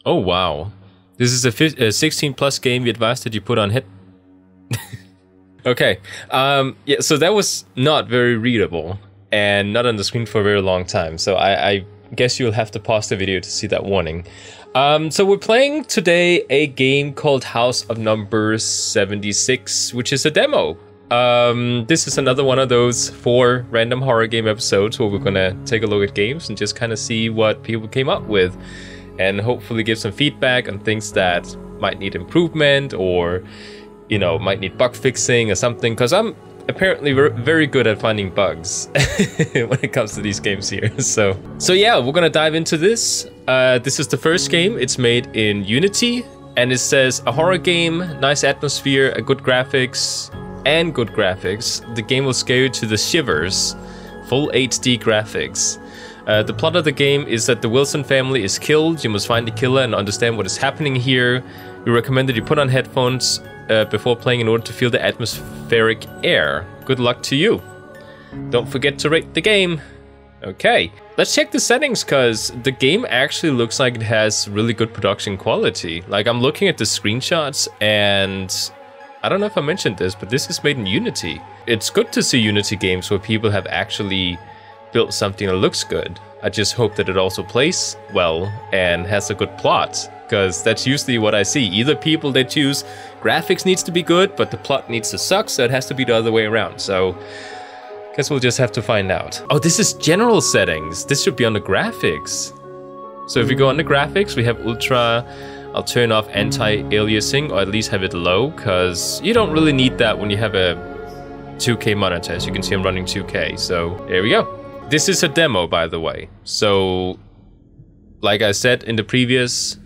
Oh wow. This is a 16 plus game. We advise that you put on hit. Okay. Yeah, so that was not very readable and not on the screen for a very long time. So I guess you'll have to pause the video to see that warning. So we're playing today a game called House of Number 76, which is a demo. This is another one of those 4 random horror game episodes where we're gonna take a look at games and just kind of see what people came up with and hopefully give some feedback on things that might need improvement or, you know, might need bug fixing or something, because I'm apparently very good at finding bugs when it comes to these games here. So yeah, we're gonna dive into this. This is the first game. It's made in Unity, and it says a horror game, nice atmosphere, a good graphics, and good graphics. The game will scare you to the shivers. Full HD graphics. The plot of the game is that the Wilson family is killed. You must find the killer and understand what is happening here. We recommend that you put on headphones before playing in order to feel the atmospheric air. Good luck to you. Don't forget to rate the game. Okay, let's check the settings, because the game actually looks like it has really good production quality. Like, I'm looking at the screenshots, and I don't know if I mentioned this, but this is made in Unity. It's good to see Unity games where people have actually built something that looks good. I just hope that it also plays well and has a good plot, because that's usually what I see. Either people that choose graphics needs to be good, but the plot needs to suck, so it has to be the other way around. So guess we'll just have to find out. Oh, this is general settings. This should be on the graphics. So if we go on the graphics, we have ultra. I'll turn off anti-aliasing, or at least have it low, because you don't really need that when you have a 2K monitor. As you can see, I'm running 2K, so there we go. This is a demo, by the way. So, like I said in the previous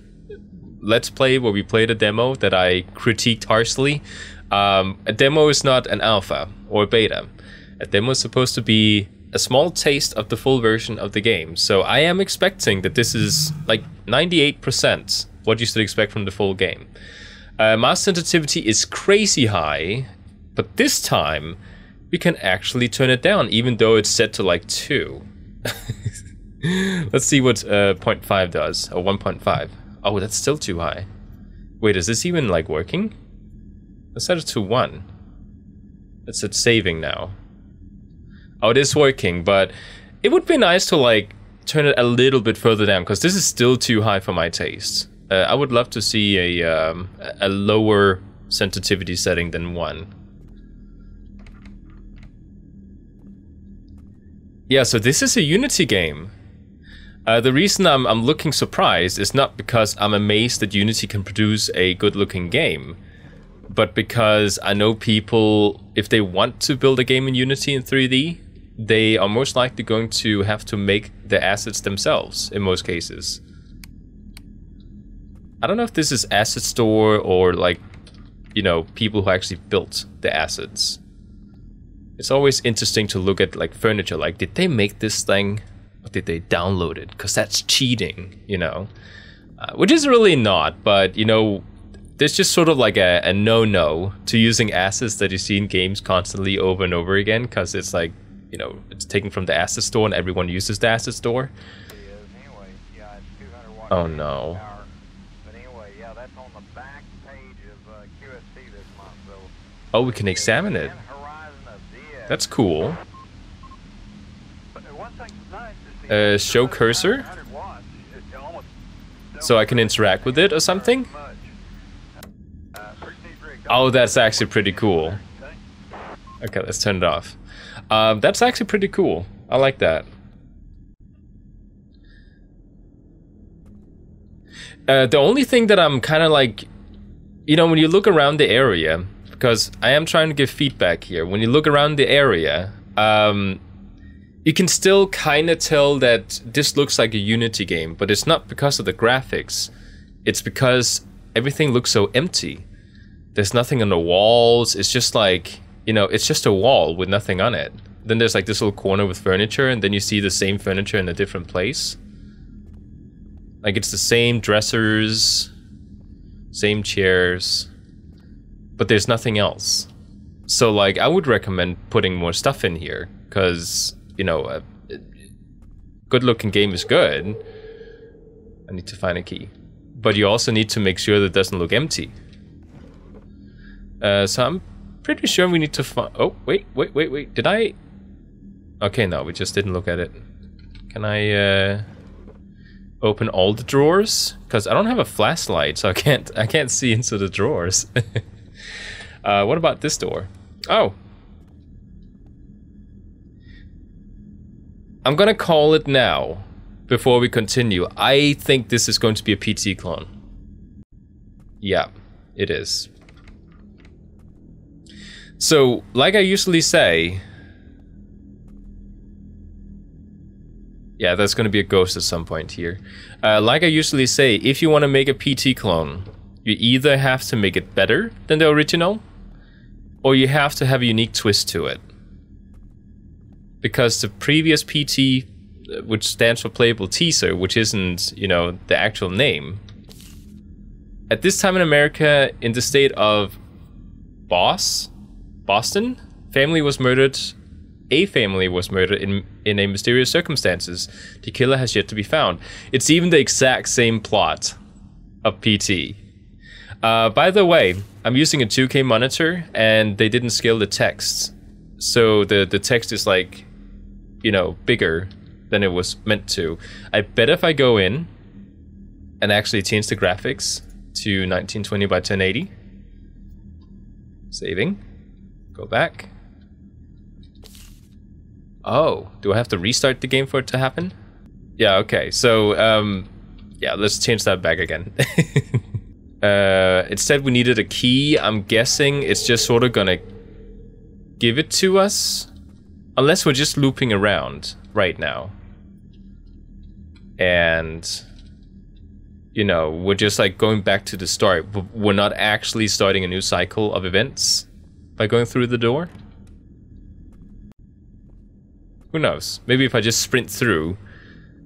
Let's Play, where we played a demo that I critiqued harshly, a demo is not an alpha or a beta. A demo is supposed to be a small taste of the full version of the game. So I am expecting that this is like 98% what you should expect from the full game. Mouse sensitivity is crazy high, but this time we can actually turn it down, even though it's set to like 2. Let's see what 0.5 does, or 1.5. Oh, that's still too high. Wait, is this even like working? Let's set it to 1. It's at saving now. Oh, it is working, but it would be nice to like turn it a little bit further down, because this is still too high for my taste. I would love to see a lower sensitivity setting than 1. Yeah, so this is a Unity game. The reason I'm looking surprised is not because I'm amazed that Unity can produce a good-looking game, but because I know people, if they want to build a game in Unity in 3D, they are most likely going to have to make the assets themselves in most cases. I don't know if this is Asset Store or like, you know, people who actually built the assets. It's always interesting to look at like furniture, like did they make this thing or did they download it? Because that's cheating, you know, which is really not, but you know, there's just sort of like a no-no to using assets that you see in games constantly over and over again, because it's like, you know, it's taken from the asset store and everyone uses the asset store. Oh no. Oh, we can examine it. That's cool. Show cursor? So I can interact with it or something? Oh, that's actually pretty cool. Okay, let's turn it off. That's actually pretty cool. I like that. The only thing that I'm kind of like, you know, when you look around the area, because I am trying to give feedback here, when you look around the area, you can still kind of tell that this looks like a Unity game, but it's not because of the graphics. It's because everything looks so empty. There's nothing on the walls. It's just like, you know, it's just a wall with nothing on it. Then there's like this little corner with furniture, and then you see the same furniture in a different place. Like it's the same dressers, same chairs, but there's nothing else. So like I would recommend putting more stuff in here, because, you know, a good looking game is good. I need to find a key. but you also need to make sure that it doesn't look empty. So I'm pretty sure we need to find... Oh, wait. Did I... Okay, no, we just didn't look at it. Can I open all the drawers? Because I don't have a flashlight, so I can't see into the drawers. What about this door? Oh. I'm gonna call it now, before we continue. I think this is going to be a PT clone. Yeah, it is. So, like I usually say... Yeah, there's gonna be a ghost at some point here. Like I usually say, if you want to make a PT clone, you either have to make it better than the original, or you have to have a unique twist to it. Because the previous PT, which stands for Playable Teaser, which isn't, you know, the actual name. At this time in America, in the state of Boston, family was murdered. A family was murdered in a mysterious circumstances. The killer has yet to be found. It's even the exact same plot of PT. By the way, I'm using a 2K monitor, and they didn't scale the text. So the text is like, you know, bigger than it was meant to. I bet if I go in and actually change the graphics to 1920 by 1080, saving, go back. Oh, do I have to restart the game for it to happen? Yeah, okay, so, yeah, let's change that back again. It said we needed a key. I'm guessing it's just sort of gonna give it to us. Unless we're just looping around right now. And, you know, we're just like going back to the start. We're not actually starting a new cycle of events by going through the door. Who knows? Maybe if I just sprint through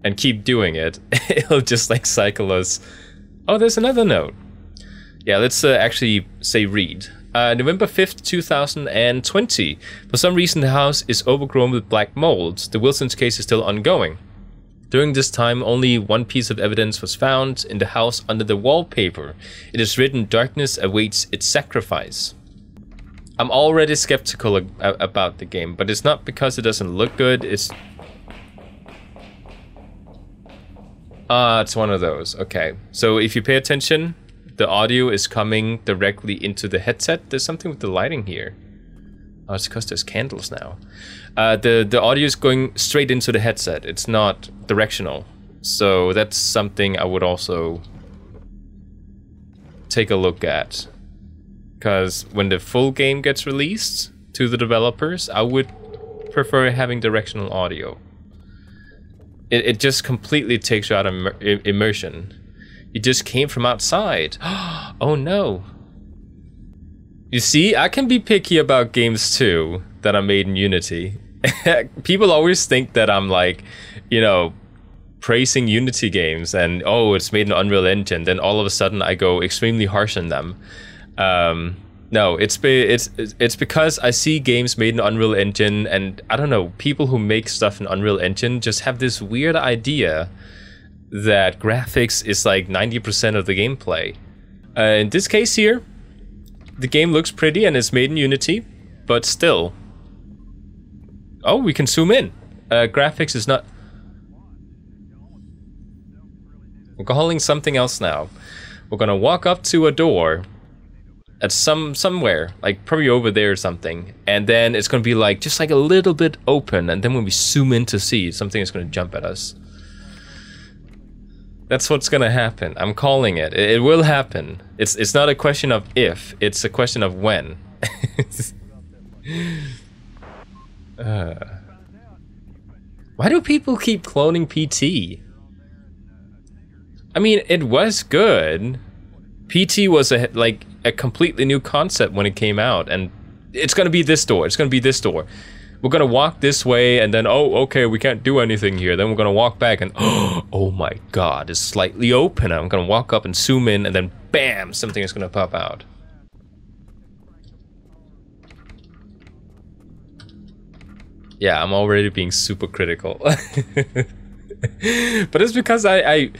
and keep doing it, it'll just like cycle us. Oh, there's another note. Yeah, let's actually say read. November 5th, 2020. For some reason, the house is overgrown with black mold. The Wilson's case is still ongoing. During this time, only one piece of evidence was found in the house under the wallpaper. It is written, "Darkness awaits its sacrifice." I'm already skeptical about the game, but it's not because it doesn't look good, it's... it's one of those. Okay, so if you pay attention, the audio is coming directly into the headset. There's something with the lighting here. Oh, it's because there's candles now. The audio is going straight into the headset. It's not directional. So that's something I would also take a look at. Because when the full game gets released to the developers, I would prefer having directional audio. It just completely takes you out of immersion. You just came from outside. Oh no. You see, I can be picky about games too that are made in Unity. People always think that I'm like, you know, praising Unity games and, oh, it's made in Unreal Engine. Then all of a sudden I go extremely harsh on them. No, it's because I see games made in Unreal Engine, and I don't know, people who make stuff in Unreal Engine just have this weird idea that graphics is like 90% of the gameplay. In this case here, the game looks pretty and it's made in Unity, but still. Oh, we can zoom in. Graphics is not... We're calling something else now. We're gonna walk up to a door at somewhere, like probably over there or something, and then it's gonna be like just like a little bit open, and then when we zoom in to see, something is gonna jump at us. That's what's gonna happen. I'm calling it. It will happen. It's not a question of if, it's a question of when. Why do people keep cloning PT? I mean, it was good. PT was like a completely new concept when it came out, and it's gonna be this door. It's gonna be this door. We're gonna walk this way, and then, oh, okay, we can't do anything here. Then we're gonna walk back, and oh my god, it's slightly open. I'm gonna walk up and zoom in, and then bam, something is gonna pop out. Yeah, I'm already being super critical. But it's because I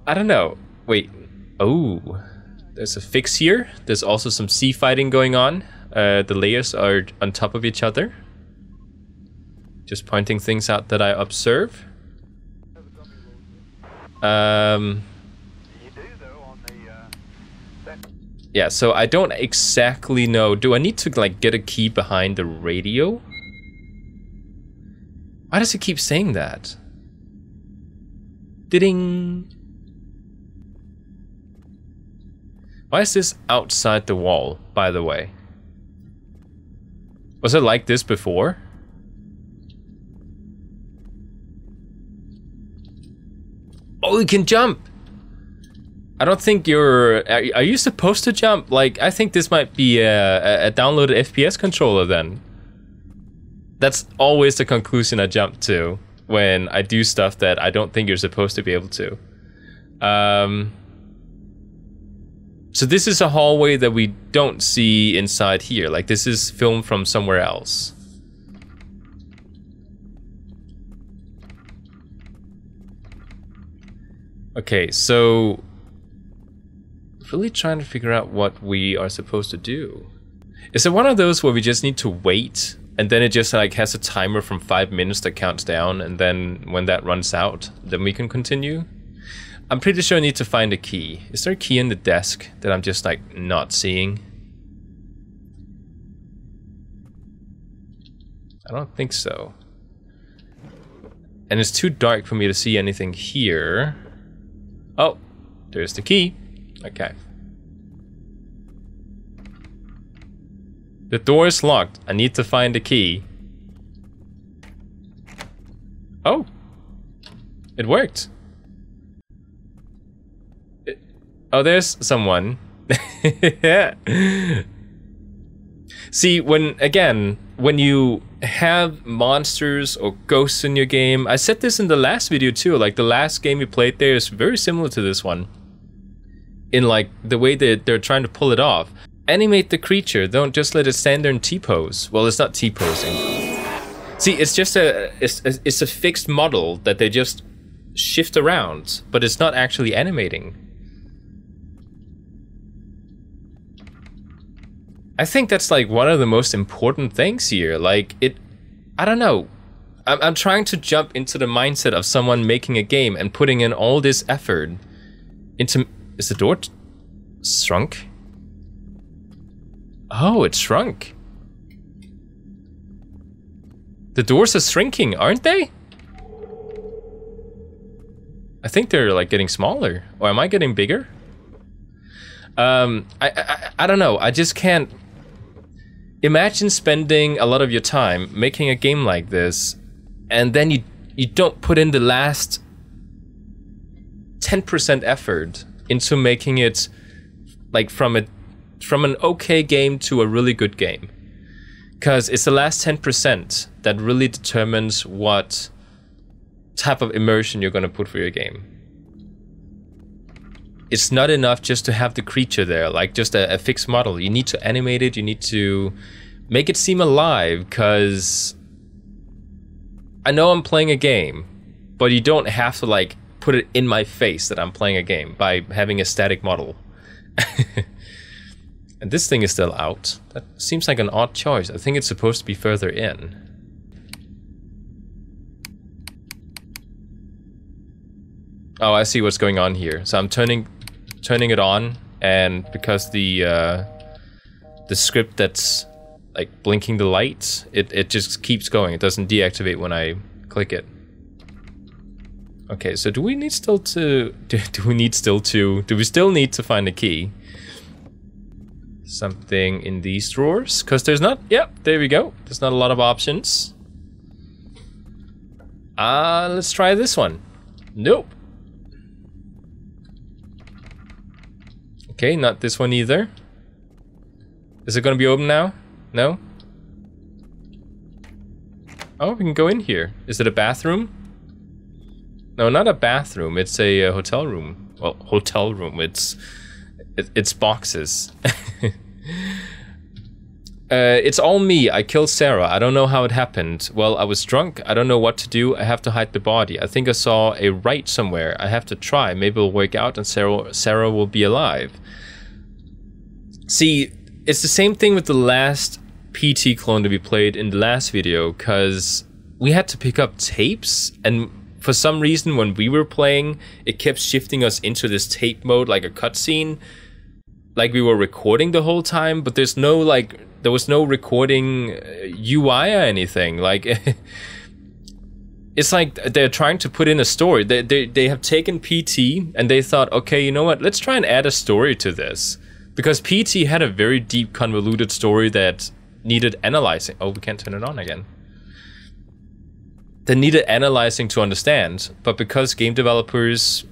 don't know. wait. Oh, there's a fix here. There's also some sea fighting going on. The layers are on top of each other. Just pointing things out that I observe. Yeah, so I don't exactly know. Do I need to like get a key behind the radio? Why does it keep saying that? Ding. Why is this outside the wall, by the way? Was it like this before? Oh, you can jump! I don't think you're... Are you supposed to jump? Like, I think this might be a downloaded FPS controller then. That's always the conclusion I jump to when I do stuff that I don't think you're supposed to be able to. So this is a hallway that we don't see inside here. Like, this is filmed from somewhere else. Okay, so... really trying to figure out what we are supposed to do. Is it one of those where we just need to wait and then it just like has a timer from 5 minutes that counts down, and then when that runs out, then we can continue? I'm pretty sure I need to find a key. Is there a key in the desk that I'm just like not seeing? I don't think so. And it's too dark for me to see anything here. Oh, there's the key. Okay. The door is locked. I need to find the key. Oh, it worked. Oh, there's someone. See, when you have monsters or ghosts in your game, I said this in the last video too, like the last game we played there is very similar to this one. In like the way that they're trying to pull it off. Animate the creature, don't just let it stand there and T-pose. Well, it's not T-posing. See, it's just it's a fixed model that they just shift around, but it's not actually animating. I think that's like one of the most important things here. Like I don't know. I'm trying to jump into the mindset of someone making a game and putting in all this effort into... Is the door shrunk? Oh, it shrunk. The doors are shrinking, aren't they? I think they're like getting smaller. Or am I getting bigger? I don't know. I just can't imagine spending a lot of your time making a game like this, and then you don't put in the last 10% effort into making it like from an okay game to a really good game. Because it's the last 10% that really determines what type of immersion you're going to put for your game. It's not enough just to have the creature there, like just a fixed model. You need to animate it, you need to make it seem alive, because I know I'm playing a game, but you don't have to like put it in my face that I'm playing a game by having a static model. And this thing is still out. That seems like an odd choice. I think it's supposed to be further in. Oh, I see what's going on here. So I'm turning it on, and because the script that's like blinking the lights, it just keeps going. It doesn't deactivate when I click it. Okay, so do we still need to find a key? Something in these drawers? Because there's not... Yep, there we go. There's not a lot of options. Let's try this one. Nope. Okay, not this one either. Is it gonna be open now? No? Oh, we can go in here. Is it a bathroom? No, not a bathroom. It's a hotel room. Well, hotel room. It's boxes. It's all me. I killed Sarah. I don't know how it happened. Well, I was drunk. I don't know what to do. I have to hide the body. I think I saw a right somewhere. I have to try. Maybe it'll work out and Sarah will be alive. See, it's the same thing with the last PT clone that we played in the last video, because we had to pick up tapes, and for some reason when we were playing, it kept shifting us into this tape mode, like a cutscene, like we were recording the whole time, but there was no recording UI or anything. Like, it's like they're trying to put in a story. They have taken PT and they thought, okay, you know what, let's try and add a story to this. Because PT had a very deep, convoluted story that needed analyzing. Oh, we can't turn it on again. That needed analyzing to understand. But because game developers,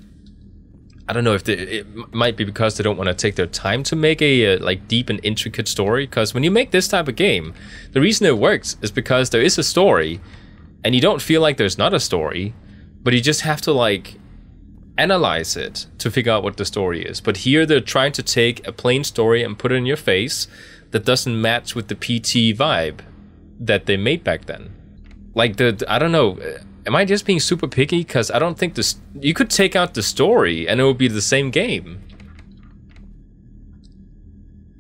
I don't know if it might be because they don't want to take their time to make a like deep and intricate story. Because when you make this type of game, the reason it works is because there is a story, and you don't feel like there's not a story, but you just have to like analyze it to figure out what the story is. But here they're trying to take a plain story and put it in your face that doesn't match with the PT vibe that they made back then. Like I don't know, am I just being super picky? Because I don't think this, you could take out the story and it would be the same game.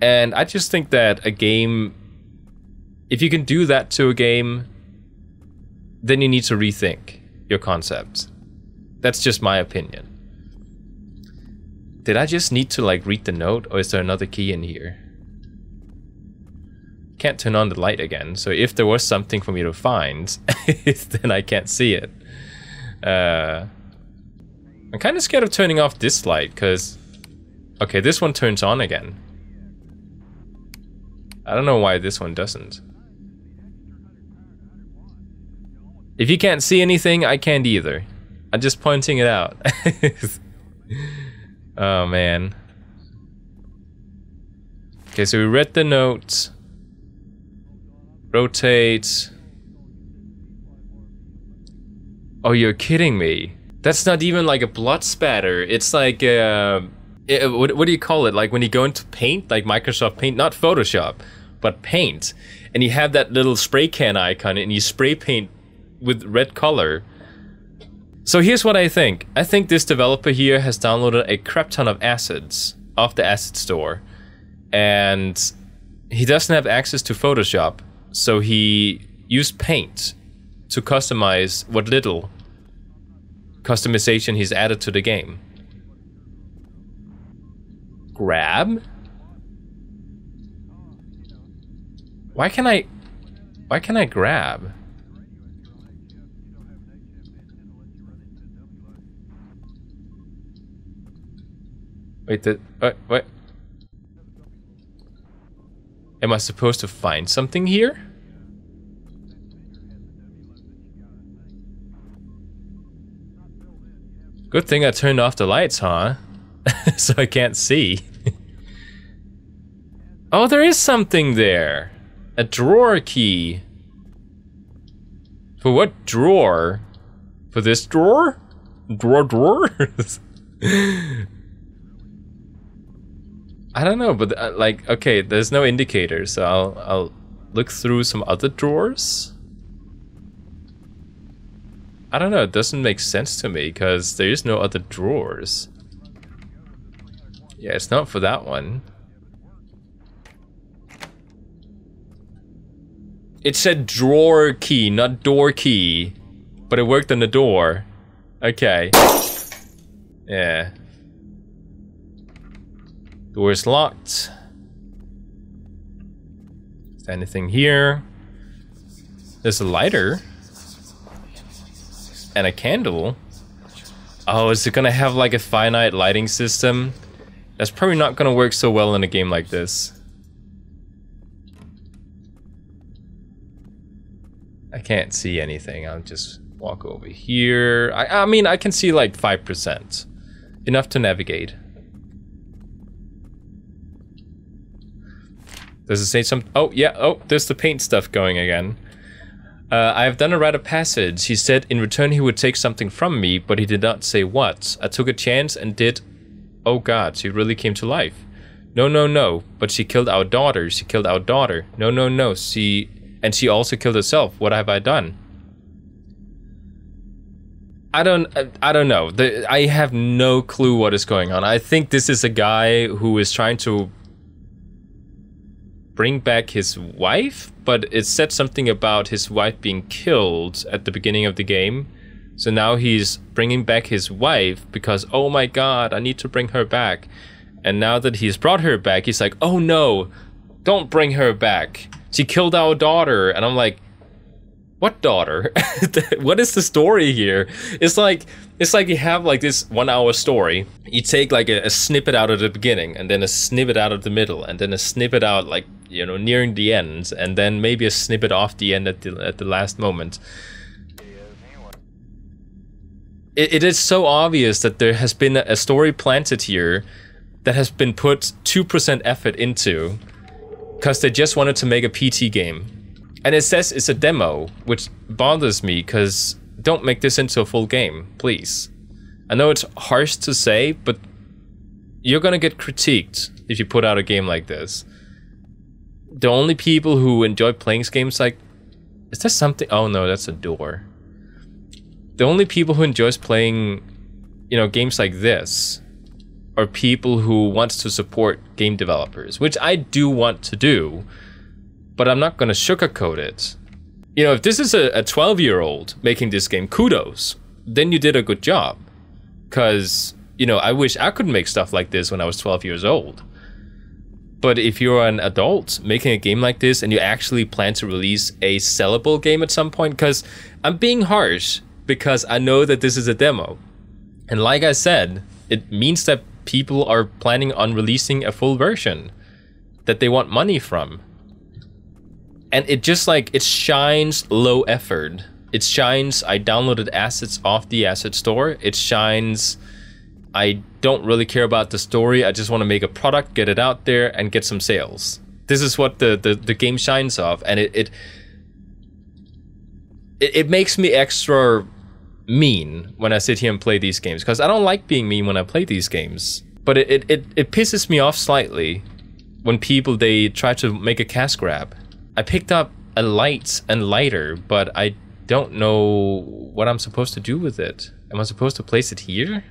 And I just think that a game, if you can do that to a game, then you need to rethink your concept. That's just my opinion. Did I just need to like read the note, or is there another key in here? Can't turn on the light again, so if there was something for me to find, then I can't see it. I'm kind of scared of turning off this light, because... Okay, this one turns on again. I don't know why this one doesn't. If you can't see anything, I can't either. I'm just pointing it out. Oh man. Okay, so we read the note. Rotate. Oh, you're kidding me. That's not even like a blood spatter. It's like what do you call it? Like when you go into Paint, like Microsoft Paint, not Photoshop, but Paint, and you have that little spray can icon and you spray paint with red color. So here's what I think. I think this developer here has downloaded a crap ton of assets off the asset store, and he doesn't have access to Photoshop, so he used Paint to customize what little customization he's added to the game. Grab? Why can I grab? Wait, what? Am I supposed to find something here? Good thing I turned off the lights, huh? So I can't see. Oh, there is something there. A drawer key. For what drawer? For this drawer? Drawer? I don't know, but like, okay, there's no indicator, so I'll look through some other drawers. I don't know, it doesn't make sense to me because there is no other drawers. Yeah, it's not for that one. It said drawer key, not door key, but it worked on the door. Okay. Yeah. Door is locked. Is there anything here? There's a lighter. And a candle. Oh, is it gonna have like a finite lighting system? That's probably not gonna work so well in a game like this. I can't see anything. I'll just walk over here. I mean, I can see like 5%. Enough to navigate. Does it say something? Oh, yeah. Oh, there's the paint stuff going again. I have done a rite of passage. He said in return he would take something from me, but he did not say what. I took a chance and did... Oh god, she really came to life. No, no, no. But she killed our daughter. She killed our daughter. No, no, no. She also killed herself. What have I done? I don't know. I have no clue what is going on. I think this is a guy who is trying to bring back his wife, but it said something about his wife being killed at the beginning of the game. So now he's bringing back his wife because, oh my god, I need to bring her back. And now that he's brought her back, he's like, oh no, don't bring her back. She killed our daughter. And I'm like, what daughter? What is the story here? It's like you have like this 1 hour story. You take like a snippet out of the beginning, and then a snippet out of the middle, and then a snippet out like, you know, nearing the end, and then maybe a snippet off the end at the last moment. It is so obvious that there has been a story planted here that has been put 2% effort into because they just wanted to make a PT game. And it says it's a demo, which bothers me because don't make this into a full game, please. I know it's harsh to say, but you're gonna get critiqued if you put out a game like this. The only people who enjoy playing games like... Is there something? Oh no, that's a door. The only people who enjoys playing, you know, games like this are people who want to support game developers, which I do want to do. But I'm not gonna sugarcoat it. You know, if this is a 12-year-old making this game, kudos. Then you did a good job. Cause, you know, I wish I could make stuff like this when I was 12 years old. But if you're an adult making a game like this and you actually plan to release a sellable game at some point, cause I'm being harsh because I know that this is a demo. And like I said, it means that people are planning on releasing a full version that they want money from. And it just like, it shines low effort. It shines, I downloaded assets off the asset store. It shines, I don't really care about the story. I just want to make a product, get it out there, and get some sales. This is what the game shines off. And it makes me extra mean when I sit here and play these games. Because I don't like being mean when I play these games. But it pisses me off slightly when people, they try to make a cash grab. I picked up a light and lighter, but I don't know what I'm supposed to do with it. Am I supposed to place it here?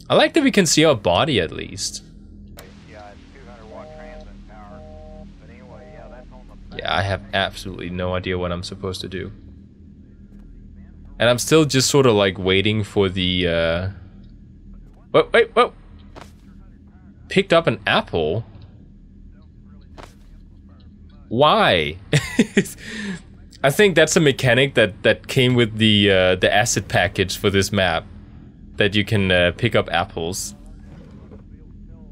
I like that we can see our body at least. Yeah, it's 200 watt transit power. But anyway, yeah, that's on the... Yeah, I have absolutely no idea what I'm supposed to do. And I'm still just sort of like waiting for the whoa. Picked up an apple? Why? I think that's a mechanic that came with the asset package for this map, that you can pick up apples,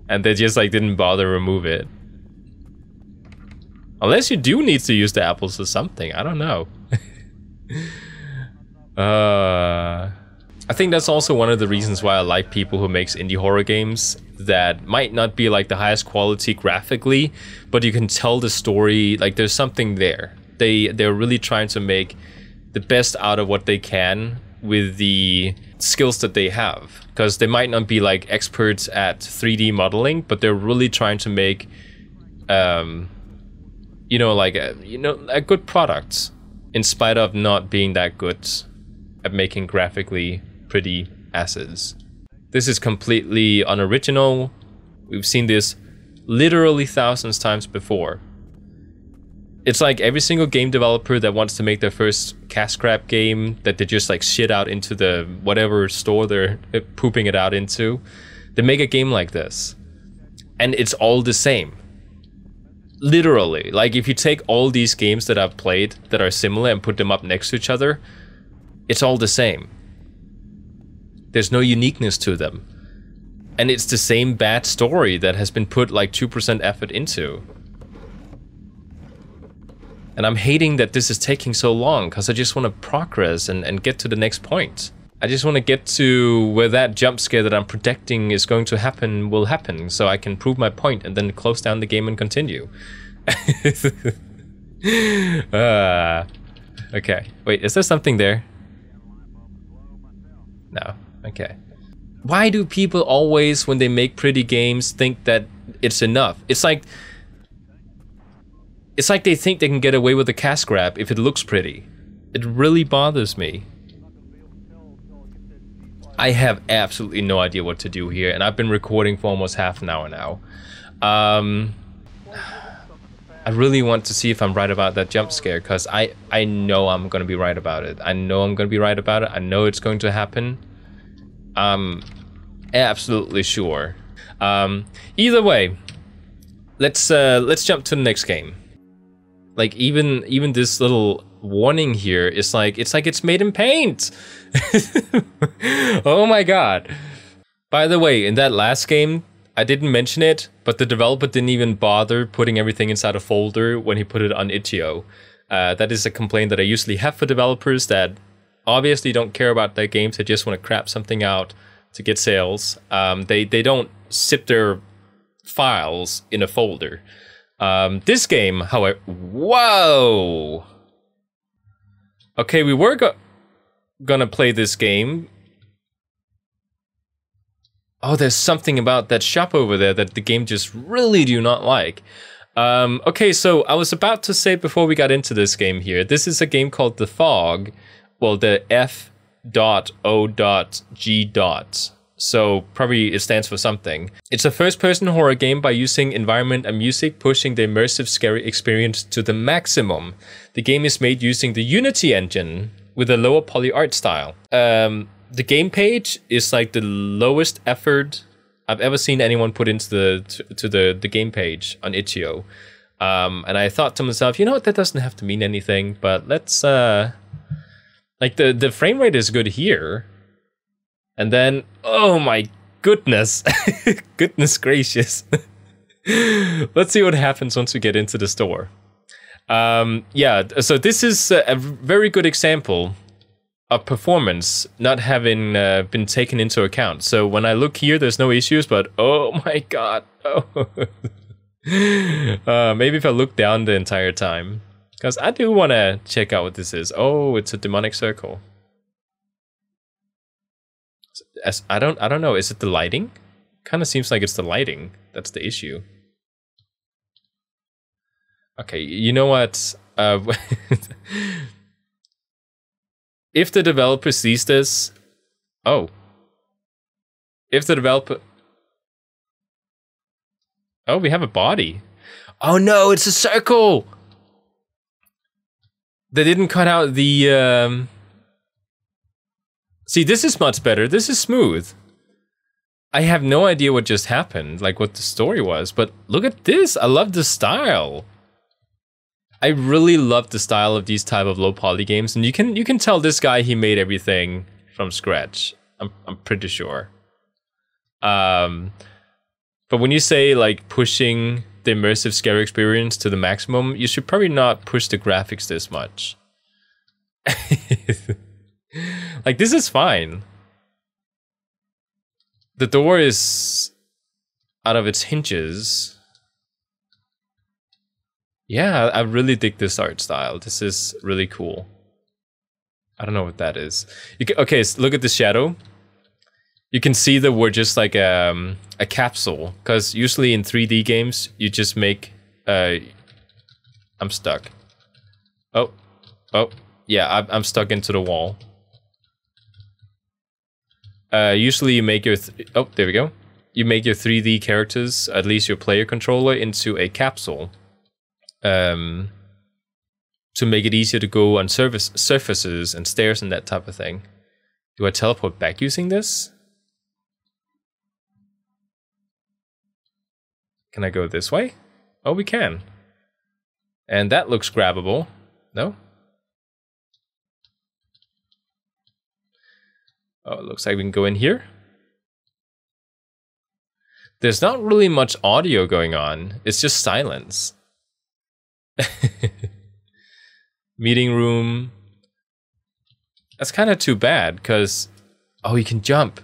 and they just like didn't bother remove it. Unless you do need to use the apples for something, I don't know. I think that's also one of the reasons why I like people who makes indie horror games that might not be like the highest quality graphically, but you can tell the story, like there's something there. They're really trying to make the best out of what they can with the skills that they have, because they might not be like experts at 3D modeling, but they're really trying to make you know, like a good product in spite of not being that good at making graphically pretty assets. This is completely unoriginal. We've seen this literally thousands times before. It's like every single game developer that wants to make their first cash grab game that they just like shit out into the whatever store they're pooping it out into, they make a game like this. And it's all the same. Literally. Like if you take all these games that I've played that are similar and put them up next to each other, it's all the same. There's no uniqueness to them. And it's the same bad story that has been put like 2% effort into. And I'm hating that this is taking so long, because I just want to progress and get to the next point. I just want to get to where that jump scare that I'm predicting is going to happen will happen, so I can prove my point and then close down the game and continue. Okay, wait, is there something there? No, okay. Why do people always, when they make pretty games, think that it's enough? It's like they think they can get away with a cash grab if it looks pretty. It really bothers me. I have absolutely no idea what to do here, and I've been recording for almost half an hour now. I really want to see if I'm right about that jump scare, because I know I'm going to be right about it. I know I'm going to be right about it. I know it's going to happen. I'm absolutely sure. Either way, let's jump to the next game. Like even this little warning here is like it's made in paint. Oh my god. By the way, in that last game, I didn't mention it, but the developer didn't even bother putting everything inside a folder when he put it on itch.io. That is a complaint that I usually have for developers that obviously don't care about their games. They just want to crap something out to get sales. They don't zip their files in a folder. This game, however, whoa! Okay, we were gonna play this game. Oh, there's something about that shop over there that the game just really do not like. Okay, so I was about to say before we got into this game here, this is a game called the F.O.G. Well, the F.O.G. So probably it stands for something. It's a first-person horror game by using environment and music, pushing the immersive, scary experience to the maximum. The game is made using the Unity engine with a lower poly art style. The game page is like the lowest effort I've ever seen anyone put into the game page on itch.io. And I thought to myself, you know what, that doesn't have to mean anything, but let's like the frame rate is good here. And then, oh my goodness, goodness gracious. Let's see what happens once we get into the store. Yeah, so this is a very good example of performance not having been taken into account. So when I look here, there's no issues, but oh my god. Oh. Maybe if I look down the entire time, because I do want to check out what this is. Oh, it's a demonic circle. I don't know. Is it the lighting? Kind of seems like it's the lighting that's the issue. Okay, you know what? If the developer sees this, if the developer, we have a body. Oh no, it's a circle. They didn't cut out the. See, this is much better. This is smooth. I have no idea what just happened, like what the story was, but look at this. I love the style. I really love the style of these type of low poly games, and you can tell this guy, he made everything from scratch. I'm pretty sure. But when you say like pushing the immersive scary experience to the maximum, you should probably not push the graphics this much. Like, this is fine. The door is out of its hinges. Yeah, I really dig this art style. This is really cool. I don't know what that is. Okay, so look at the shadow. You can see that we're just like a capsule, because usually in 3D games, you just make... I'm stuck. Oh, yeah, I'm stuck into the wall. Usually you make your... there we go. You make your 3D characters, at least your player controller, into a capsule. To make it easier to go on surfaces and stairs and that type of thing. Do I teleport back using this? Can I go this way? Oh, we can. And that looks grabbable. No? Oh, it looks like we can go in here. There's not really much audio going on. It's just silence. Meeting room. That's kind of too bad, because... Oh, you can jump.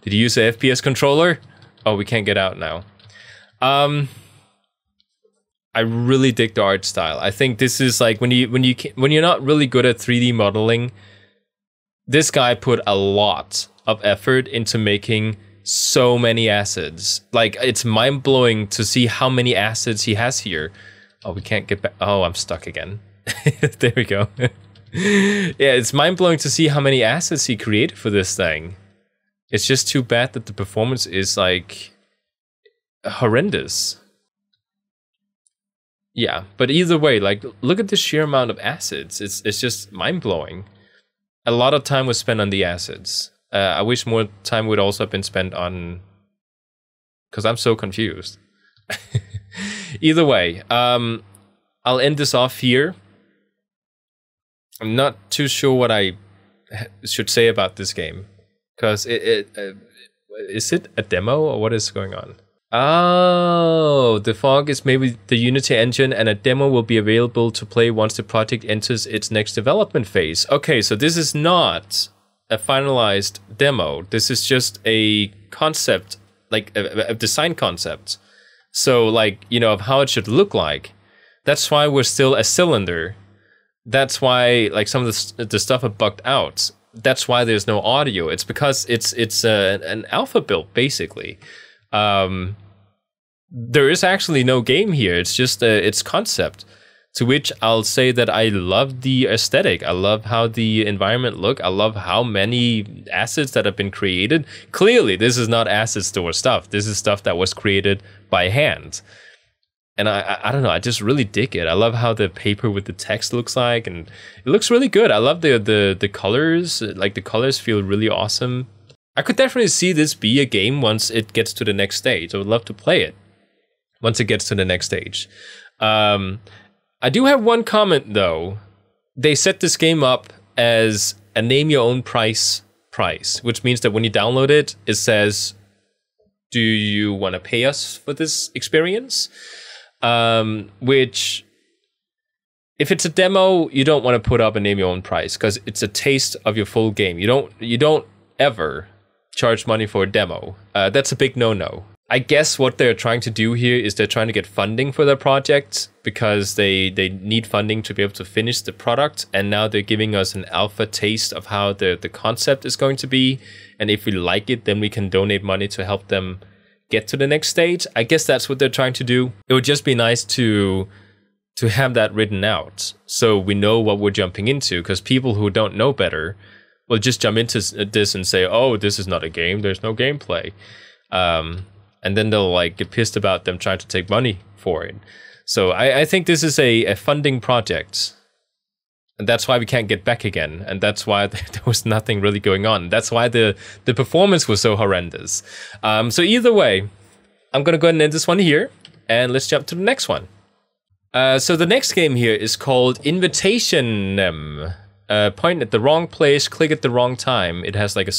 Did you use a FPS controller? Oh, we can't get out now. I really dig the art style. I think this is like when you're not really good at 3D modeling, this guy put a lot of effort into making so many assets. Like, it's mind-blowing to see how many assets he has here. Oh, we can't get back. Oh, I'm stuck again. There we go. Yeah, it's mind-blowing to see how many assets he created for this thing. It's just too bad that the performance is, like, horrendous. Yeah, but either way, like, look at the sheer amount of assets. It's just mind-blowing. A lot of time was spent on the assets. I wish more time would also have been spent on... Because I'm so confused. Either way, I'll end this off here. I'm not too sure what I should say about this game. Because is it a demo or what is going on? Oh, the F.O.G is maybe the Unity engine, and a demo will be available to play once the project enters its next development phase. Okay, so this is not a finalized demo. This is just a concept, like a design concept. So, like, you know, of how it should look like. That's why we're still a cylinder. That's why, like, some of the stuff are bugged out. That's why there's no audio. It's because it's an alpha build, basically. There is actually no game here. It's just its concept, to which I'll say that I love the aesthetic. I love how the environment look. I love how many assets that have been created. Clearly, this is not asset store stuff. This is stuff that was created by hand. And I don't know, I just really dig it. I love how the paper with the text looks like, and it looks really good. I love the colors. Like, the colors feel really awesome. I could definitely see this be a game once it gets to the next stage. I would love to play it once it gets to the next stage. I do have one comment, though. They set this game up as a name your own price, which means that when you download it, it says, do you want to pay us for this experience? Which, if it's a demo, you don't want to put up a name your own price, because it's a taste of your full game. You don't ever charge money for a demo. That's a big no-no. I guess what they're trying to do here is they're trying to get funding for their project, because they need funding to be able to finish the product, and now they're giving us an alpha taste of how the concept is going to be, and if we like it, then we can donate money to help them get to the next stage. I guess that's what they're trying to do. It would just be nice to have that written out, so we know what we're jumping into, because people who don't know better will just jump into this and say, oh, this is not a game, there's no gameplay. And then they'll, like, get pissed about them trying to take money for it. So I think this is a funding project. And that's why we can't get back again. And that's why there was nothing really going on. That's why the performance was so horrendous. So either way, I'm going to go ahead and end this one here. And let's jump to the next one. So the next game here is called Invitation. Point at the wrong place, click at the wrong time. It has like a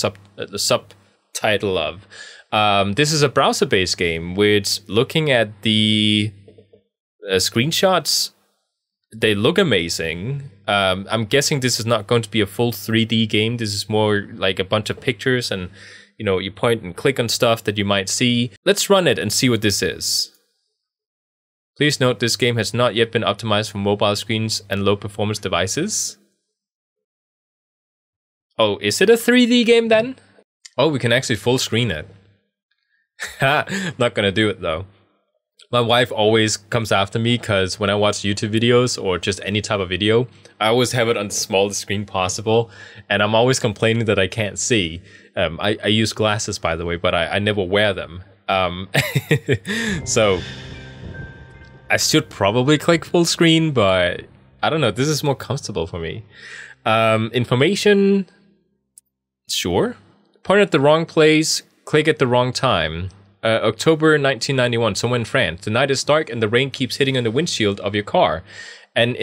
subtitle of. This is a browser-based game, which, looking at the screenshots, they look amazing. I'm guessing this is not going to be a full 3D game. This is more like a bunch of pictures, and you know, you point and click on stuff that you might see. Let's run it and see what this is. Please note this game has not yet been optimized for mobile screens and low-performance devices. Oh, is it a 3D game then? Oh, we can actually full screen it. Not gonna do it though. My wife always comes after me because when I watch YouTube videos or just any type of video, I always have it on the smallest screen possible, and I'm always complaining that I can't see. I use glasses, by the way, but I never wear them. So I should probably click full screen, but I don't know, this is more comfortable for me. Information, sure. Point at the wrong place, click at the wrong time. October 1991, somewhere in France. The night is dark and the rain keeps hitting on the windshield of your car. An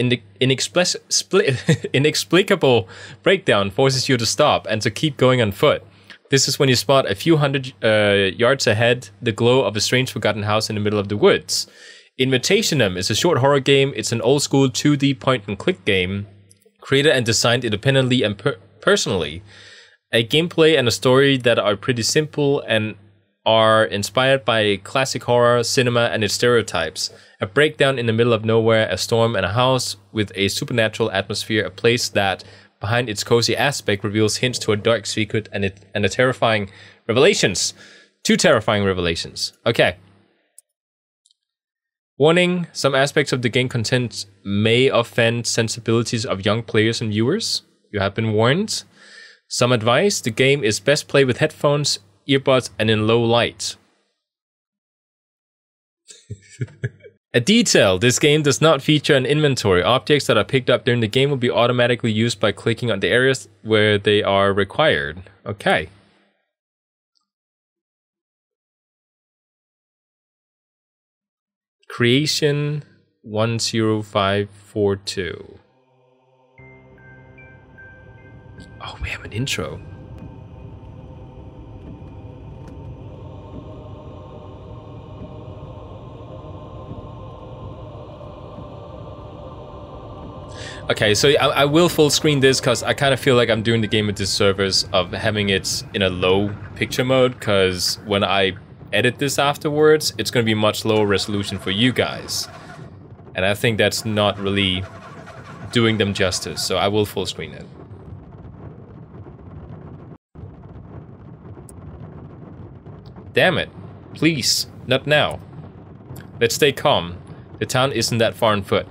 inexplicable breakdown forces you to stop and to keep going on foot. This is when you spot a few hundred yards ahead the glow of a strange forgotten house in the middle of the woods. Invitationum is a short horror game. It's an old school 2D point-and-click game created and designed independently and personally. A gameplay and a story that are pretty simple and are inspired by classic horror, cinema, and its stereotypes. A breakdown in the middle of nowhere, a storm, and a house with a supernatural atmosphere, a place that behind its cozy aspect reveals hints to a dark secret and a terrifying revelations. 2 terrifying revelations. Okay. Warning, some aspects of the game content may offend sensibilities of young players and viewers. You have been warned. Some advice, the game is best played with headphones, earbuds, and in low light. A detail, this game does not feature an inventory. Objects that are picked up during the game will be automatically used by clicking on the areas where they are required. Okay. Creation 10542. Oh, we have an intro. Okay, so I will full screen this because I kind of feel like I'm doing the game a disservice of having it in a low picture mode, because when I edit this afterwards, it's going to be much lower resolution for you guys. And I think that's not really doing them justice, so I will full screen it. Damn it. Please, not now. Let's stay calm. The town isn't that far on foot.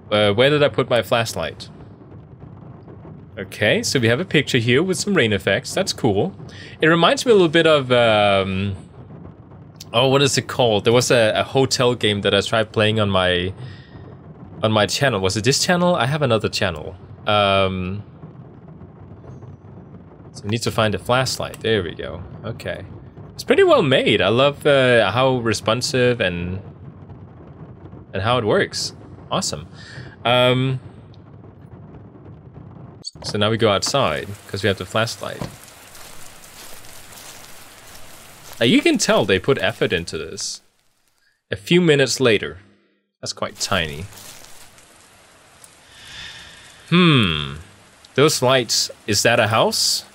Where did I put my flashlight? Okay, so we have a picture here with some rain effects. That's cool. It reminds me a little bit of... oh, what is it called? There was a hotel game that I tried playing on my channel. Was it this channel? I have another channel. So we need to find a flashlight. There we go. Okay. It's pretty well made. I love how responsive and how it works. Awesome. So now we go outside because we have the flashlight. Now you can tell they put effort into this. A few minutes later. That's quite tiny. Those lights, is that a house?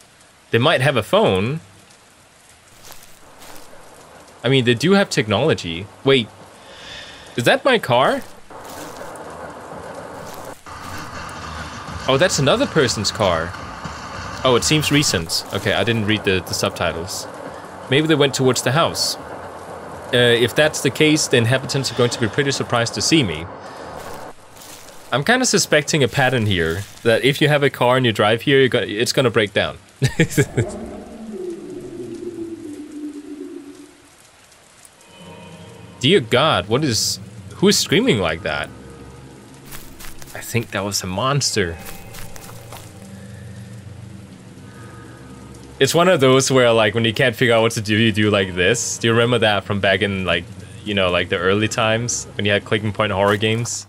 They might have a phone. I mean, they do have technology. Wait, is that my car? Oh, that's another person's car. Oh, it seems recent. Okay, I didn't read the subtitles. Maybe they went towards the house. If that's the case, the inhabitants are going to be pretty surprised to see me. I'm kind of suspecting a pattern here, that if you have a car and you drive here, it's gonna break down. Dear God, who is screaming like that? I think that was a monster. It's one of those where, like, when you can't figure out what to do, you do like this. Do you remember that from back in, like, you know, like the early times when you had click and point horror games?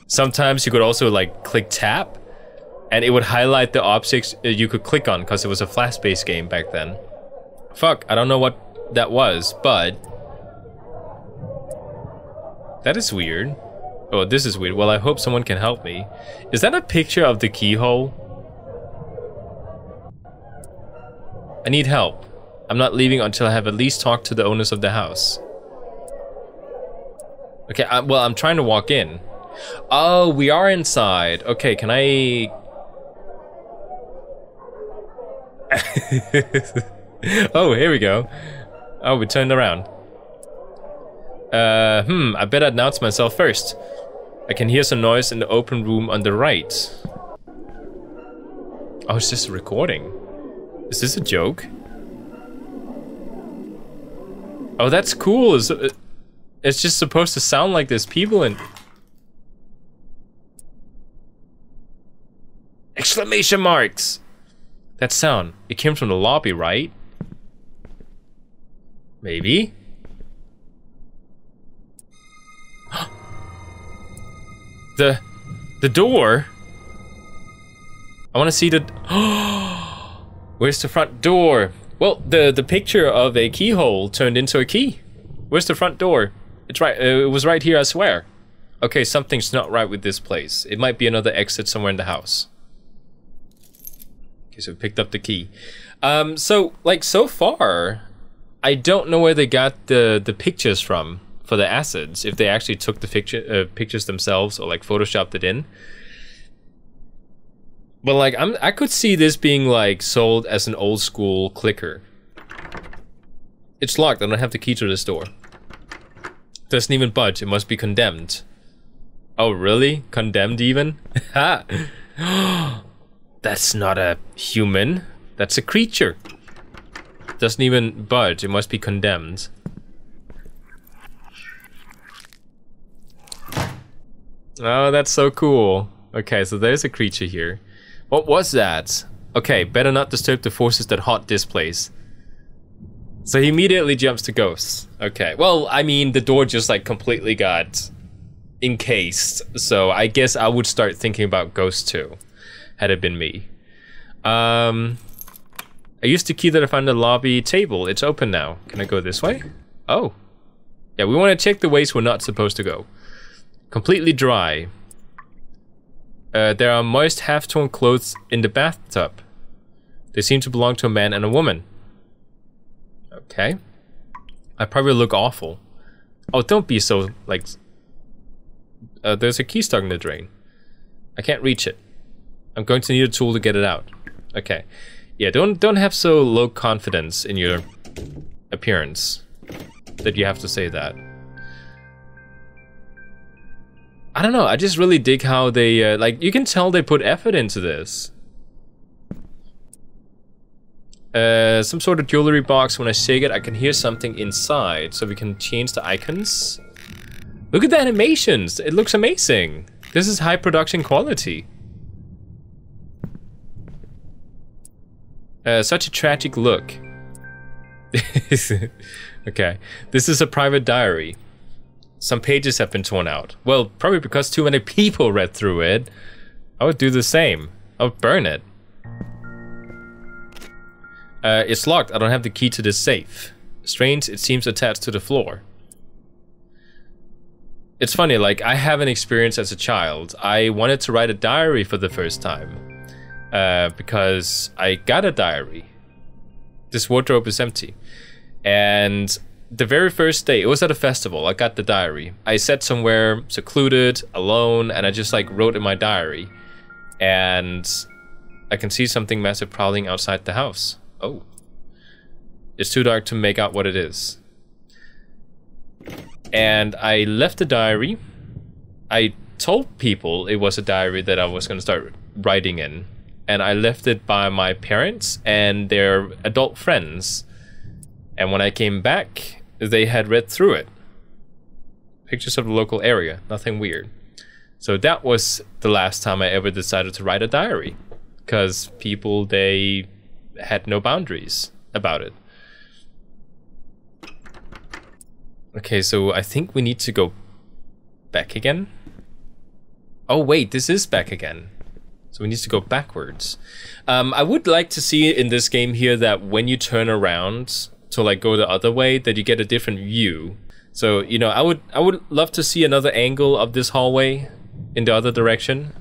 Sometimes you could also, like, click tap, and it would highlight the objects you could click on, because it was a flash-based game back then. Fuck, I don't know what that was, but... that is weird. Oh, this is weird. Well, I hope someone can help me. Is that a picture of the keyhole? I need help. I'm not leaving until I have at least talked to the owners of the house. Okay, well, I'm trying to walk in. Oh, we are inside. Okay, can I... oh, here we go. Oh, we turned around. I better announce myself first. I can hear some noise in the open room on the right. Oh, it's just a recording. Is this a joke? Oh, that's cool. It's just supposed to sound like there's people in... exclamation marks! That sound, it came from the lobby, right? Maybe? The door? I want to see the... where's the front door? Well, the picture of a keyhole turned into a key. Where's the front door? It's right, it was right here, I swear. Okay, something's not right with this place. It might be another exit somewhere in the house. Okay, so we picked up the key. So, like, so far, I don't know where they got the pictures from for the acids, if they actually took the pictures themselves or like photoshopped it in. But like, I could see this being like sold as an old school clicker. It's locked. I don't have the key to this door. Doesn't even budge. It must be condemned. Oh, really? Condemned even? Ha! That's not a human. That's a creature. Doesn't even budge. It must be condemned. Oh, that's so cool. Okay, so there's a creature here. What was that? Okay, better not disturb the forces that haunt this place. So he immediately jumps to ghosts. Okay, well, I mean, the door just like completely got encased. So I guess I would start thinking about ghosts too, had it been me. I used the key that I found in the lobby table. It's open now. Can I go this way? Oh. Yeah, we want to check the ways we're not supposed to go. Completely dry. There are moist, half-torn clothes in the bathtub. They seem to belong to a man and a woman. Okay. I probably look awful. Oh, don't be so, like... there's a key stuck in the drain. I can't reach it. I'm going to need a tool to get it out. Okay. Yeah, don't have so low confidence in your appearance that you have to say that. I don't know, I just really dig how they, like, you can tell they put effort into this. Some sort of jewelry box. When I shake it, I can hear something inside, so we can change the icons. Look at the animations, it looks amazing. This is high production quality. Such a tragic look. Okay, this is a private diary. Some pages have been torn out. Well, probably because too many people read through it. I would do the same. I would burn it. It's locked. I don't have the key to this safe. Strange, it seems attached to the floor. It's funny, like, I have an experience as a child. I wanted to write a diary for the first time. Because I got a diary. This wardrobe is empty. And the very first day, it was at a festival, I got the diary. I sat somewhere secluded, alone, and I just like wrote in my diary. And I can see something massive prowling outside the house. Oh. It's too dark to make out what it is. And I left the diary. I told people it was a diary that I was going to start writing in. And I left it by my parents and their adult friends. And when I came back, they had read through it. Pictures of the local area, nothing weird. So that was the last time I ever decided to write a diary. Because people, they had no boundaries about it. Okay, so I think we need to go back again. Oh wait, this is back again. So we need to go backwards. I would like to see in this game here that when you turn around to like go the other way, that you get a different view. So, you know, I would love to see another angle of this hallway in the other direction.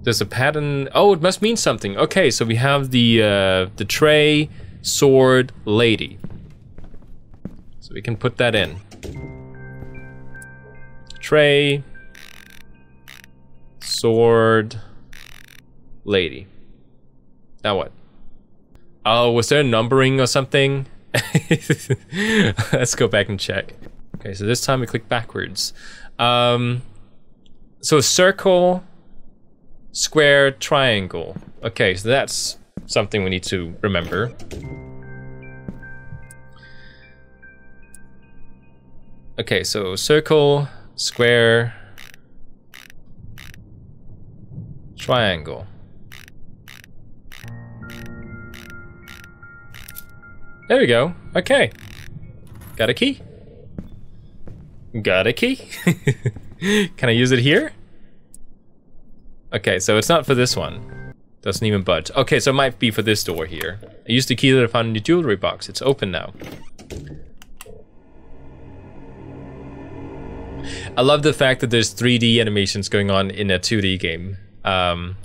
There's a pattern. Oh, it must mean something. Okay, so we have the tray, sword, lady. So we can put that in. Tray, sword, lady. Now what? Oh, was there numbering or something? Let's go back and check. Okay, so this time we click backwards. So circle, square, triangle. Okay, so that's something we need to remember. Okay, so circle, square, triangle. There we go. Okay. Got a key. Got a key. Can I use it here? Okay, so it's not for this one. Doesn't even budge. Okay, so it might be for this door here. I used the key that I found in the jewelry box. It's open now. I love the fact that there's 3D animations going on in a 2D game.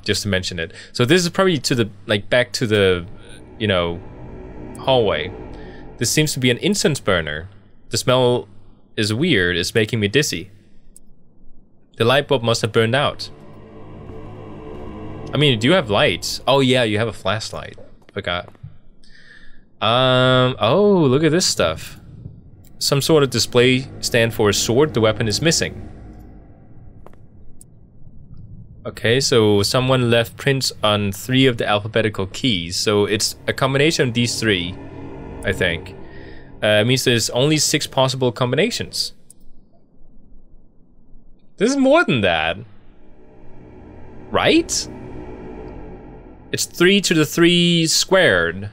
Just to mention it. So this is probably to the, like, back to the, you know, hallway. This seems to be an incense burner. The smell is weird. It's making me dizzy. The light bulb must have burned out. I mean, you do have lights. Oh yeah, you have a flashlight. Forgot. Oh, look at this stuff. Some sort of display stand for a sword. The weapon is missing. Okay, so someone left prints on 3 of the alphabetical keys. So it's a combination of these 3, I think. It means there's only 6 possible combinations. This is more than that. Right? It's 3 to the 3 squared.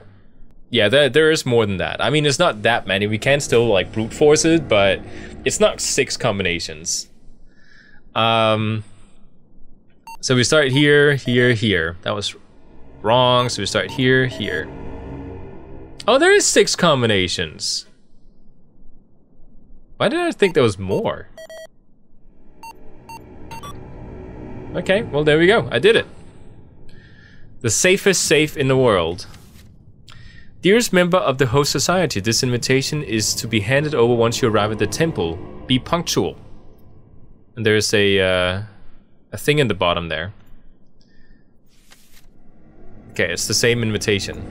Yeah, there is more than that. I mean, it's not that many. We can still like brute force it, but it's not 6 combinations. So we start here, here, here. That was wrong. So we start here, here. Oh, there is 6 combinations. Why did I think there was more? Okay, well there we go. I did it. The safest safe in the world. Dearest member of the host society, this invitation is to be handed over once you arrive at the temple. Be punctual. And there's a thing in the bottom there. Okay, it's the same invitation.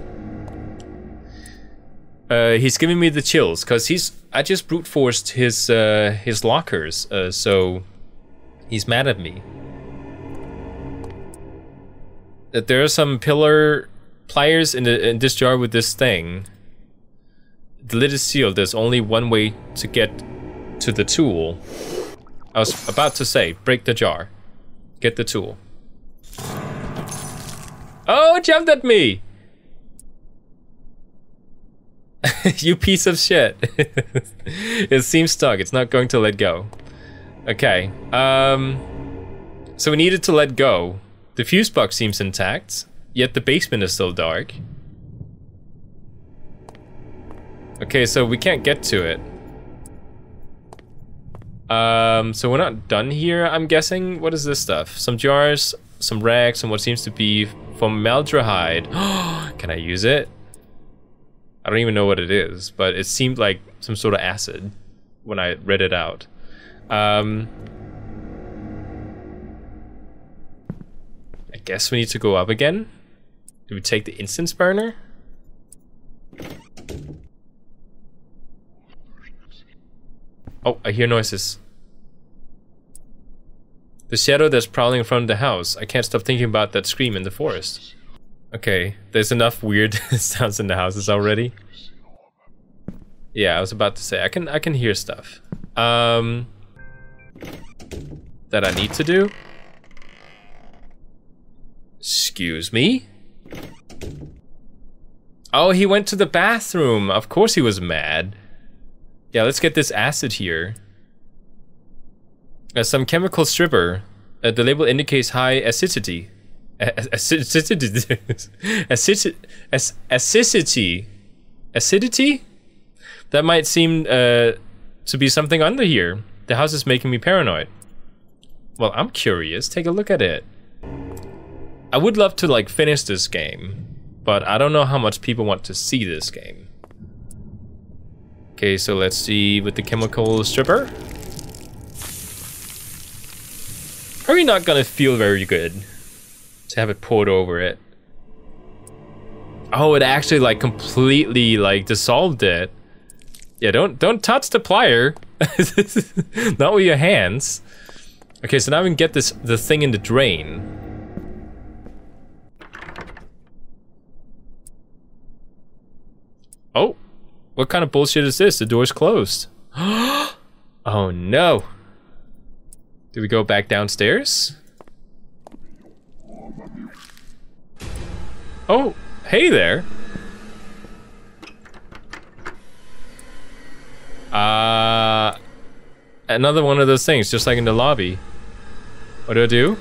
He's giving me the chills because I just brute forced his lockers, so he's mad at me. That there are some pillar pliers in this jar with this thing. The lid is sealed. There's only one way to get to the tool. I was about to say, break the jar. Get the tool. Oh, it jumped at me! You piece of shit. It seems stuck. It's not going to let go. Okay. So we needed to let go. The fuse box seems intact, yet the basement is still dark. Okay, so we can't get to it. So we're not done here, I'm guessing. What is this stuff? Some jars, some rags, and what seems to be formaldehyde. Can I use it? I don't even know what it is, but it seemed like some sort of acid when I read it out. I guess we need to go up again. Do we take the incense burner? Oh, I hear noises. The shadow that's prowling in front of the house. I can't stop thinking about that scream in the forest. Okay, there's enough weird sounds in the houses already. Yeah, I was about to say, I can hear stuff. That I need to do? Excuse me? Oh, he went to the bathroom. Of course he was mad. Yeah, let's get this acid here. Some chemical stripper. The label indicates high acidity. Acidity? Acidity? That might seem to be something under here. The house is making me paranoid. Well, I'm curious. Take a look at it. I would love to like finish this game, but I don't know how much people want to see this game. Okay, so let's see with the chemical stripper. Probably not gonna feel very good to have it poured over it. Oh, it actually like completely like dissolved it. Yeah, don't touch the plier. Not with your hands. Okay, so now we can get the thing in the drain. Oh, what kind of bullshit is this? The door's closed. Oh no. Do we go back downstairs? Oh, hey there. Another one of those things, just like in the lobby. What do I do?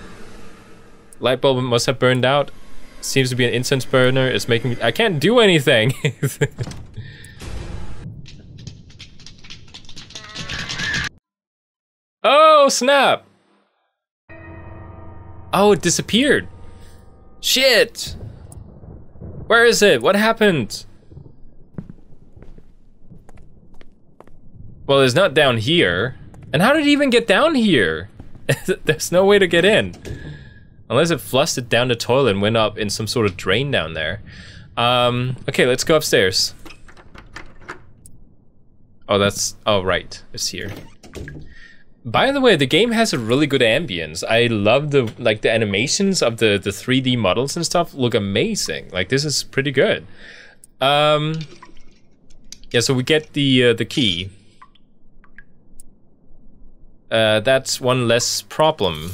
Light bulb must have burned out. Seems to be an incense burner. It's making me... I can't do anything. Oh, snap! Oh, it disappeared. Shit! Where is it? What happened? Well, it's not down here. And how did it even get down here? There's no way to get in. Unless it flushed it down the toilet and went up in some sort of drain down there. Okay, let's go upstairs. Oh, that's... Oh, right. It's here. By the way, the game has a really good ambience. I love the animations of the 3D models and stuff look amazing. Like, this is pretty good. Yeah, so we get the key. That's one less problem.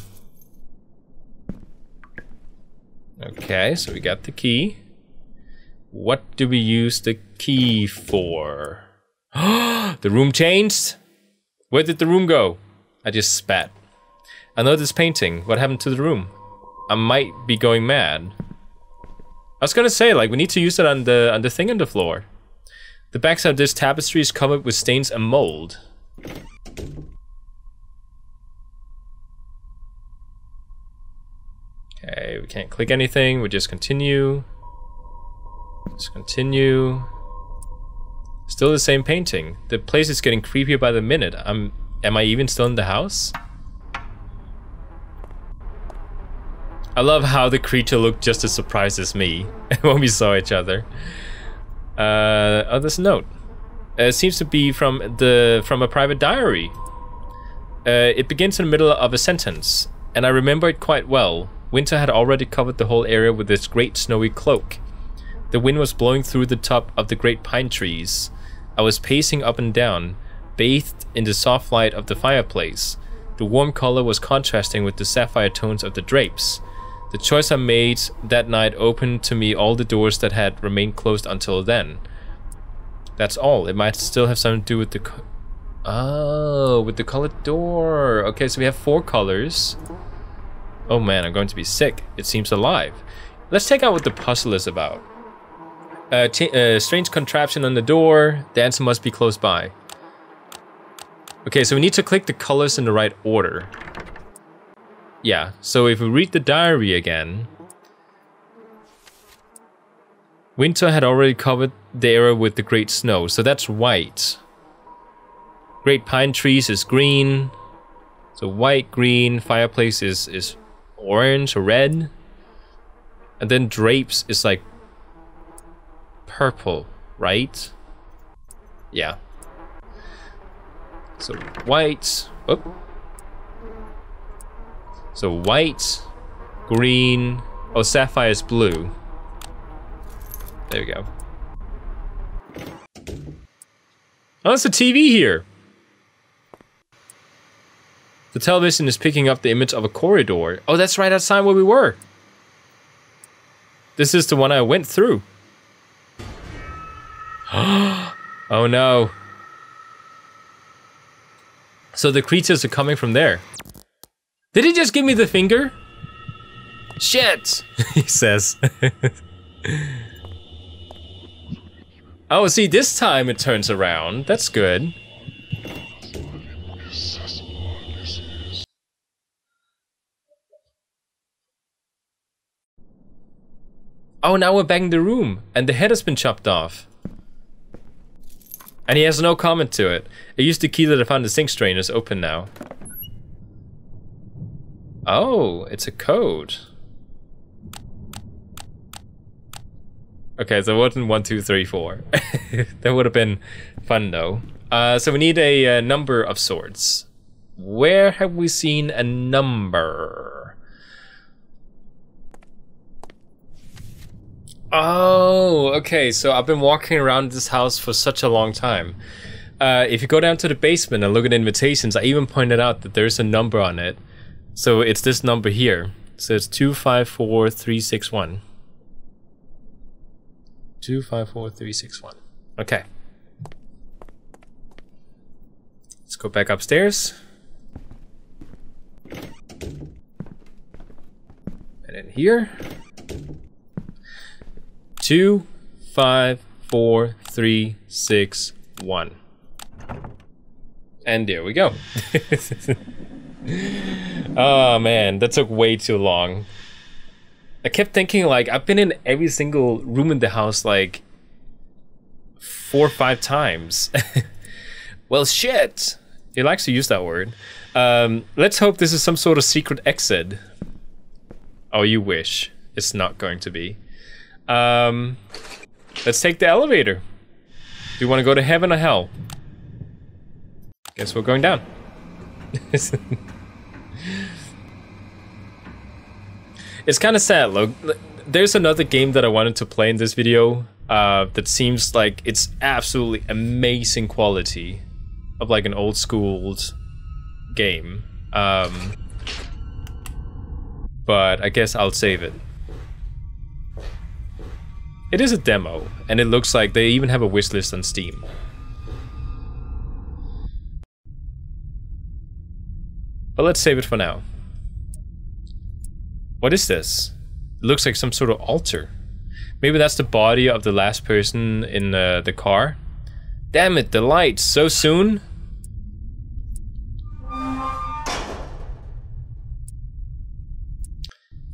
Okay, so we got the key. What do we use the key for? The room changed? Where did the room go? I just spat. I know this painting. What happened to the room? I might be going mad. I was gonna say, like, we need to use it on the thing on the floor. The backside of this tapestry is covered with stains and mold. Okay, we can't click anything. We just continue. Just continue. Still the same painting. The place is getting creepier by the minute. Am I even still in the house? I love how the creature looked just as surprised as me when we saw each other. Oh, there's a note. It seems to be from a private diary. It begins in the middle of a sentence, and I remember it quite well. Winter had already covered the whole area with its great snowy cloak. The wind was blowing through the top of the great pine trees. I was pacing up and down, bathed in the soft light of the fireplace. The warm color was contrasting with the sapphire tones of the drapes. The choice I made that night opened to me all the doors that had remained closed until then. That's all. It might still have something to do with the with the colored door. Okay, so we have 4 colors. Oh man, I'm going to be sick. It seems alive. Let's check out what the puzzle is about. Strange contraption on the door. The answer must be close by. Okay, so we need to click the colors in the right order. Yeah, so if we read the diary again... Winter had already covered the area with the great snow, so that's white. Great pine trees is green. So white, green, fireplace is orange or red. And then drapes is like purple, right? Yeah. So white, so white, green, oh, sapphire is blue. There we go. Oh, it's a TV here. The television is picking up the image of a corridor. Oh, that's right outside where we were. This is the one I went through. Oh no. So the creatures are coming from there. Did he just give me the finger? Shit, he says. Oh, see, this time it turns around. That's good. Oh, now we're back in the room, and the head has been chopped off. And he has no comment to it. I used the key that I found the sink strainer is open now. Oh, it's a code. Okay, so it wasn't 1, 2, 3, 4. That would have been fun though. So we need a number of sorts. Where have we seen a number? Oh, okay, so I've been walking around this house for such a long time. If you go down to the basement and look at invitations, I even pointed out that there's a number on it. So it's this number here. So it's 254361. 254361. Okay. Let's go back upstairs. And in here. 254361. And there we go. Oh man, that took way too long. I kept thinking, like, I've been in every single room in the house like 4 or 5 times. Well, shit. He likes to use that word. Let's hope this is some sort of secret exit. Oh, you wish. It's not going to be. Let's take the elevator. Do you want to go to heaven or hell? Guess we're going down. It's kind of sad, look. There's another game that I wanted to play in this video that seems like it's absolutely amazing quality of like an old school game. But I guess I'll save it. It is a demo, and it looks like they even have a wishlist on Steam. But let's save it for now. What is this? It looks like some sort of altar. Maybe that's the body of the last person in the car. Damn it, the lights, so soon?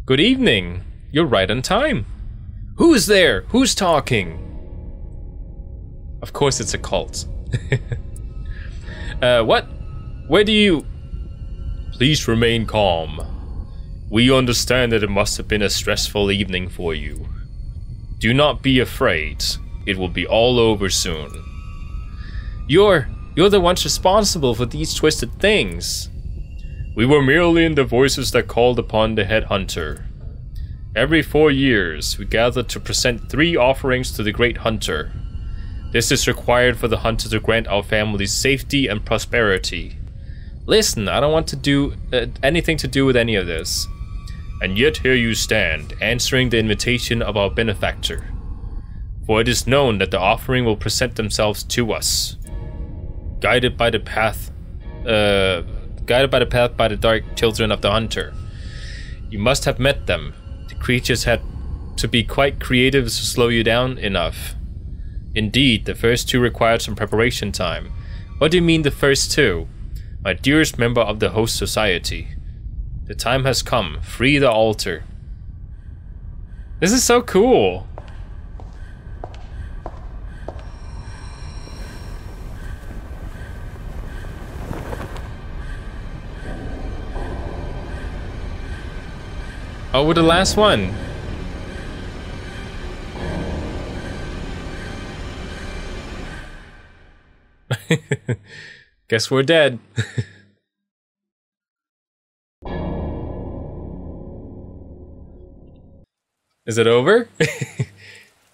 Good evening. You're right on time. Who's there? Who's talking? Of course it's a cult. What? Where do you... Please remain calm. We understand that it must have been a stressful evening for you. Do not be afraid. It will be all over soon. You're the ones responsible for these twisted things. We were merely the voices that called upon the headhunter. Every 4 years, we gather to present 3 offerings to the great hunter. This is required for the hunter to grant our families safety and prosperity. Listen, I don't want to do anything to do with any of this. And yet here you stand, answering the invitation of our benefactor. For it is known that the offering will present themselves to us. Guided by the path by the dark children of the hunter. You must have met them. The creatures had to be quite creative to slow you down enough. Indeed, the first 2 required some preparation time. What do you mean the first 2? My dearest member of the host society. The time has come. Free the altar. This is so cool. Oh, we're the last one. Guess we're dead. Is it over?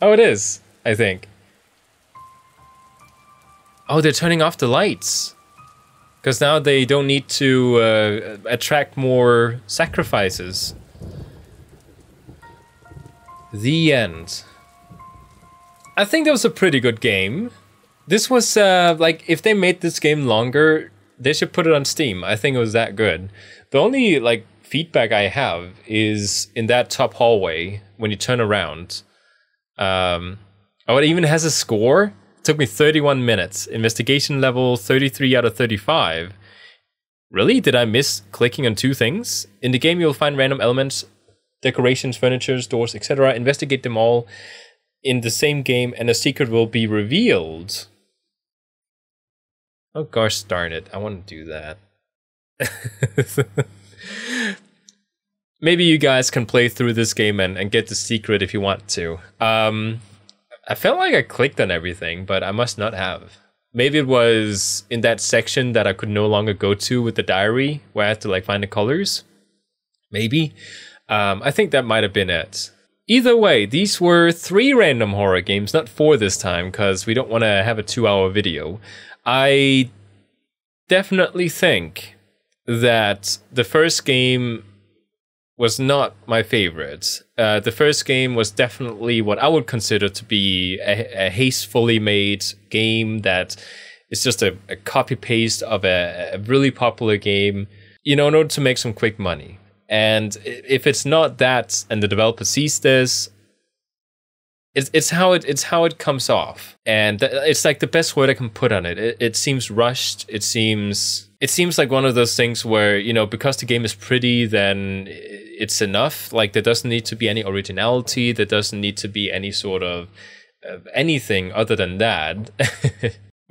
Oh, it is, I think. Oh, they're turning off the lights. Because now they don't need to attract more sacrifices. The end. I think that was a pretty good game. This was, like, if they made this game longer, they should put it on Steam. I think it was that good. The only, like, feedback I have is in that top hallway, when you turn around. Oh, it even has a score. It took me 31 minutes. Investigation level 33 out of 35. Really? Did I miss clicking on 2 things? In the game, you'll find random elements, decorations, furniture, doors, etc. Investigate them all in the same game and a secret will be revealed. Oh gosh darn it, I want to do that. Maybe you guys can play through this game and get the secret if you want to. I felt like I clicked on everything, but I must not have. Maybe it was in that section that I could no longer go to with the diary, where I had to like find the colors. Maybe. I think that might have been it. Either way, these were 3 random horror games, not 4 this time, because we don't want to have a 2-hour video. I definitely think that the first game was not my favorite. The first game was definitely what I would consider to be a hastefully made game that is just a copy-paste of a really popular game, you know, in order to make some quick money. And if it's not that, and the developer sees this, it's how it comes off, and it's like the best word I can put on it. It seems rushed. It seems like one of those things where, you know, because the game is pretty, then it's enough. Like there doesn't need to be any originality. There doesn't need to be any sort of anything other than that.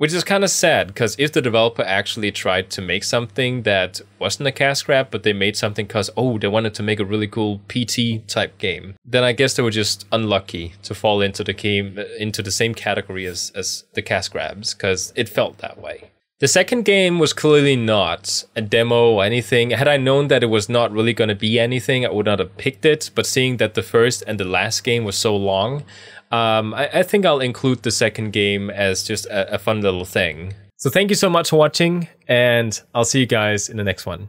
Which is kind of sad, because if the developer actually tried to make something that wasn't a cash grab, but they made something because, oh, they wanted to make a really cool PT type game, then I guess they were just unlucky to fall into the same category as the cash grabs, because it felt that way. The second game was clearly not a demo or anything. Had I known that it was not really going to be anything, I would not have picked it. But seeing that the first and the last game was so long, I think I'll include the second game as just a fun little thing. So thank you so much for watching, and I'll see you guys in the next one.